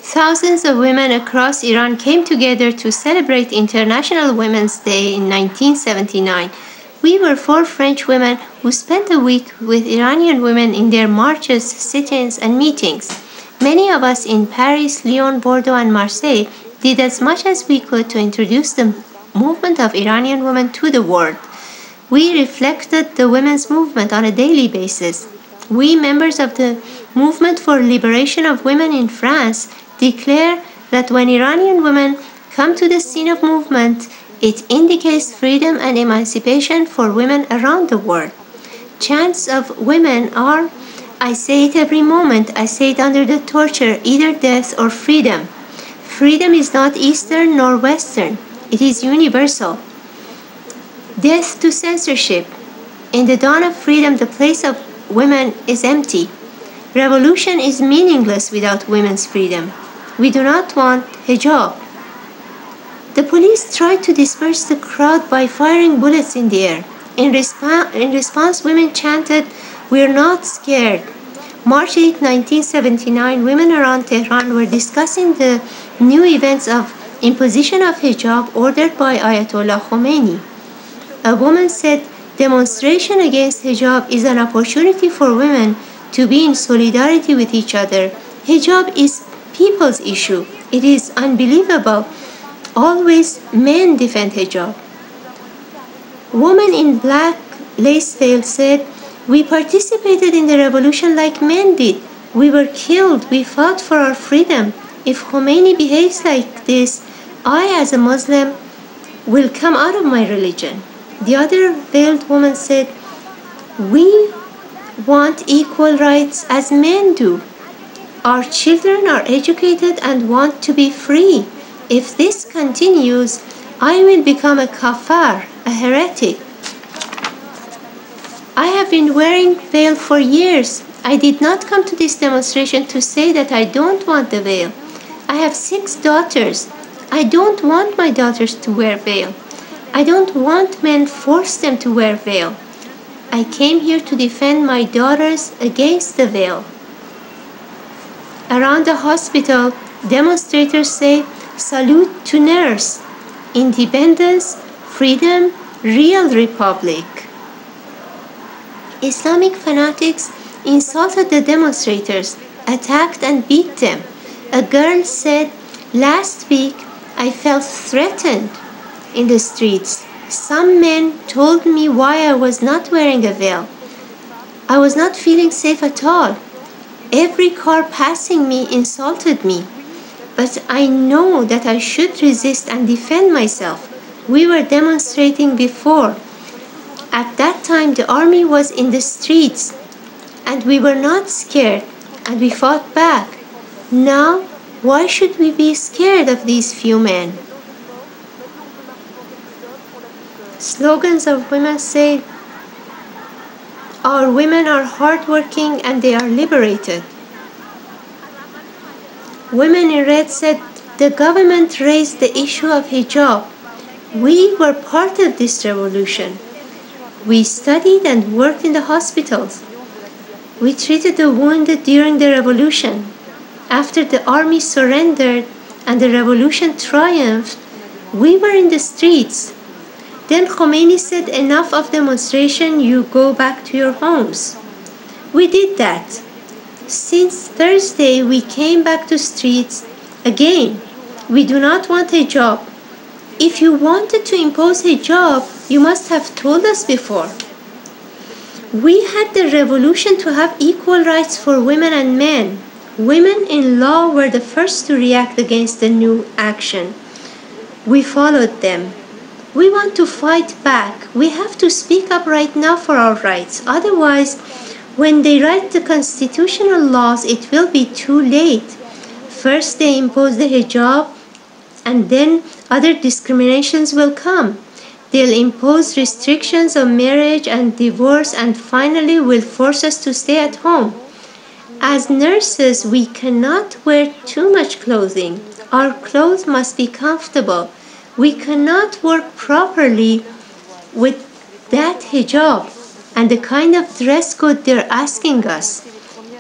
Thousands of women across Iran came together to celebrate International Women's Day in 1979. We were 4 French women who spent a week with Iranian women in their marches, sit-ins, and meetings. Many of us in Paris, Lyon, Bordeaux, and Marseille did as much as we could to introduce the movement of Iranian women to the world. We reflected the women's movement on a daily basis. We, members of the Movement for Liberation of Women in France, declare that when Iranian women come to the scene of movement, it indicates freedom and emancipation for women around the world. Chants of women are, I say it every moment, I say it under the torture, either death or freedom. Freedom is not Eastern nor Western, it is universal. Death to censorship. In the dawn of freedom, the place of women is empty. Revolution is meaningless without women's freedom. We do not want hijab. The police tried to disperse the crowd by firing bullets in the air. In response, women chanted, "We're not scared." March 8, 1979, women around Tehran were discussing the new events of imposition of hijab ordered by Ayatollah Khomeini. A woman said, "Demonstration against hijab is an opportunity for women to be in solidarity with each other. Hijab is people's issue. It is unbelievable. Always men defend hijab." Woman in black lace veil said, "We participated in the revolution like men did. We were killed. We fought for our freedom. If Khomeini behaves like this, I as a Muslim will come out of my religion." The other veiled woman said, "We want equal rights as men do. Our children are educated and want to be free. If this continues, I will become a kafir, a heretic. I have been wearing veil for years. I did not come to this demonstration to say that I don't want the veil. I have 6 daughters. I don't want my daughters to wear veil. I don't want men force them to wear veil. I came here to defend my daughters against the veil." Around the hospital, demonstrators say, "Salute to nurse. Independence, freedom, real republic." Islamic fanatics insulted the demonstrators, attacked and beat them. A girl said, "Last week I felt threatened in the streets. Some men told me why I was not wearing a veil. I was not feeling safe at all. Every car passing me insulted me. But I know that I should resist and defend myself. We were demonstrating before. At that time, the army was in the streets, and we were not scared, and we fought back. Now, why should we be scared of these few men?" Slogans of women say, "Our women are hardworking and they are liberated." Women in red said, "The government raised the issue of hijab. We were part of this revolution. We studied and worked in the hospitals. We treated the wounded during the revolution. After the army surrendered and the revolution triumphed, we were in the streets. Then Khomeini said, 'Enough of demonstration, you go back to your homes.' We did that. Since Thursday, we came back to streets again. We do not want hijab. If you wanted to impose hijab, you must have told us before. We had the revolution to have equal rights for women and men. Women in law were the first to react against the new action. We followed them. We want to fight back. We have to speak up right now for our rights. Otherwise, when they write the constitutional laws, it will be too late. First they impose the hijab, and then other discriminations will come. They'll impose restrictions on marriage and divorce, and finally will force us to stay at home. As nurses, we cannot wear too much clothing. Our clothes must be comfortable. We cannot work properly with that hijab and the kind of dress code they're asking us.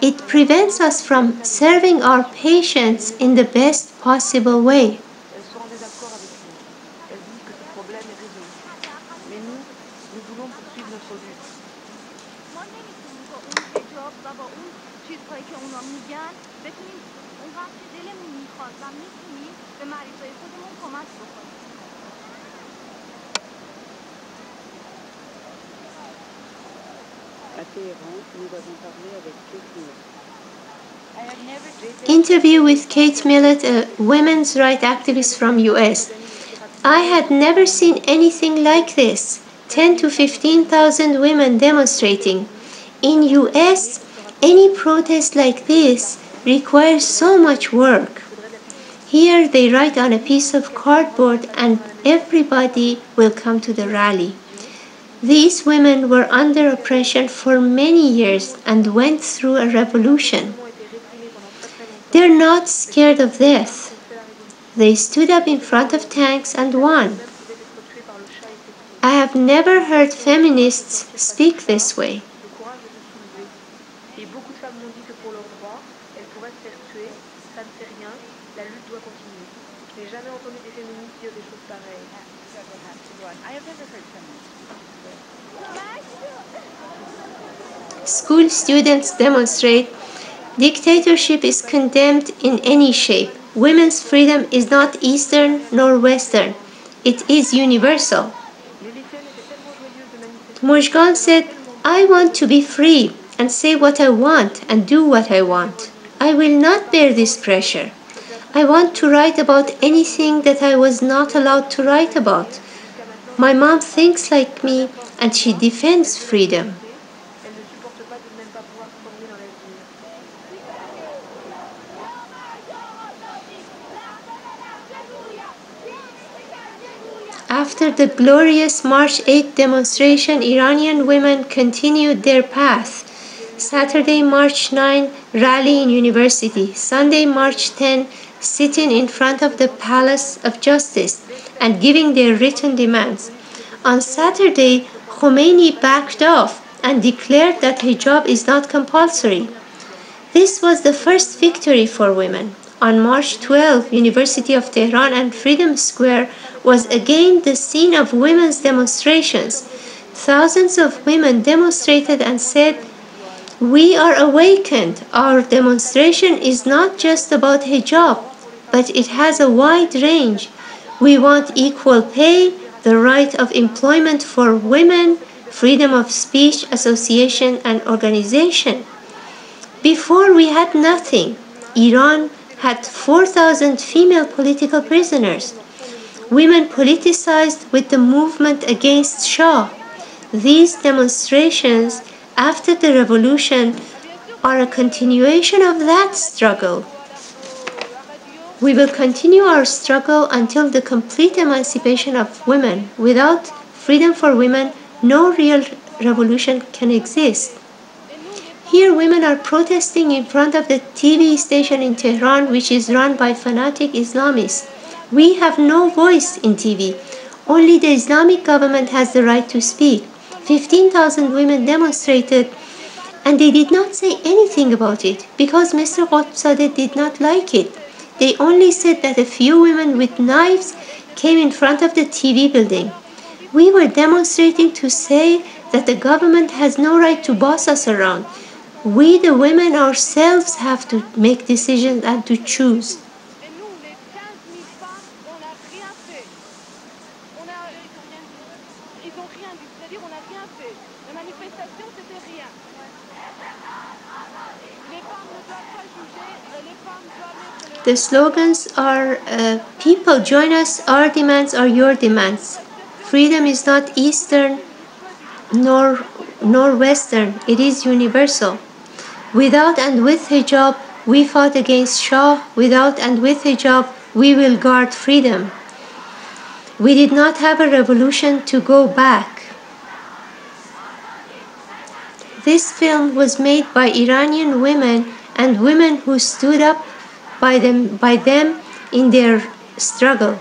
It prevents us from serving our patients in the best possible way. Interview with Kate Millett, a women's rights activist from US. I had never seen anything like this. 10 to 15,000 women demonstrating. In US, any protest like this requires so much work. Here they write on a piece of cardboard and everybody will come to the rally. These women were under oppression for many years and went through a revolution. They're not scared of death. They stood up in front of tanks and won. I have never heard feminists speak this way. School students demonstrate. Dictatorship is condemned in any shape. Women's freedom is not Eastern nor Western. It is universal. Mojgan said, I want to be free and say what I want and do what I want. I will not bear this pressure. I want to write about anything that I was not allowed to write about. My mom thinks like me and she defends freedom. After the glorious March 8 demonstration, Iranian women continued their path. Saturday, March 9, rally in university. Sunday, March 10, sitting in front of the Palace of Justice and giving their written demands. On Saturday, Khomeini backed off and declared that hijab is not compulsory. This was the first victory for women. On March 12, University of Tehran and Freedom Square was again the scene of women's demonstrations. Thousands of women demonstrated and said, "We are awakened. Our demonstration is not just about hijab, but it has a wide range. We want equal pay, the right of employment for women, freedom of speech, association, and organization." Before we had nothing. Iran had 4,000 female political prisoners. Women politicized with the movement against Shah. These demonstrations after the revolution are a continuation of that struggle. We will continue our struggle until the complete emancipation of women. Without freedom for women, no real revolution can exist. Here women are protesting in front of the TV station in Tehran, which is run by fanatic Islamists. We have no voice in TV. Only the Islamic government has the right to speak. 15,000 women demonstrated and they did not say anything about it because Mr. Qutbzadeh did not like it. They only said that a few women with knives came in front of the TV building. We were demonstrating to say that the government has no right to boss us around. We, the women ourselves, have to make decisions and to choose. The slogans are, people join us, our demands are your demands. Freedom is not Eastern nor Western, it is universal. Without and with hijab, we fought against Shah. Without and with hijab, we will guard freedom. We did not have a revolution to go back. This film was made by Iranian women and women who stood up by them in their struggle.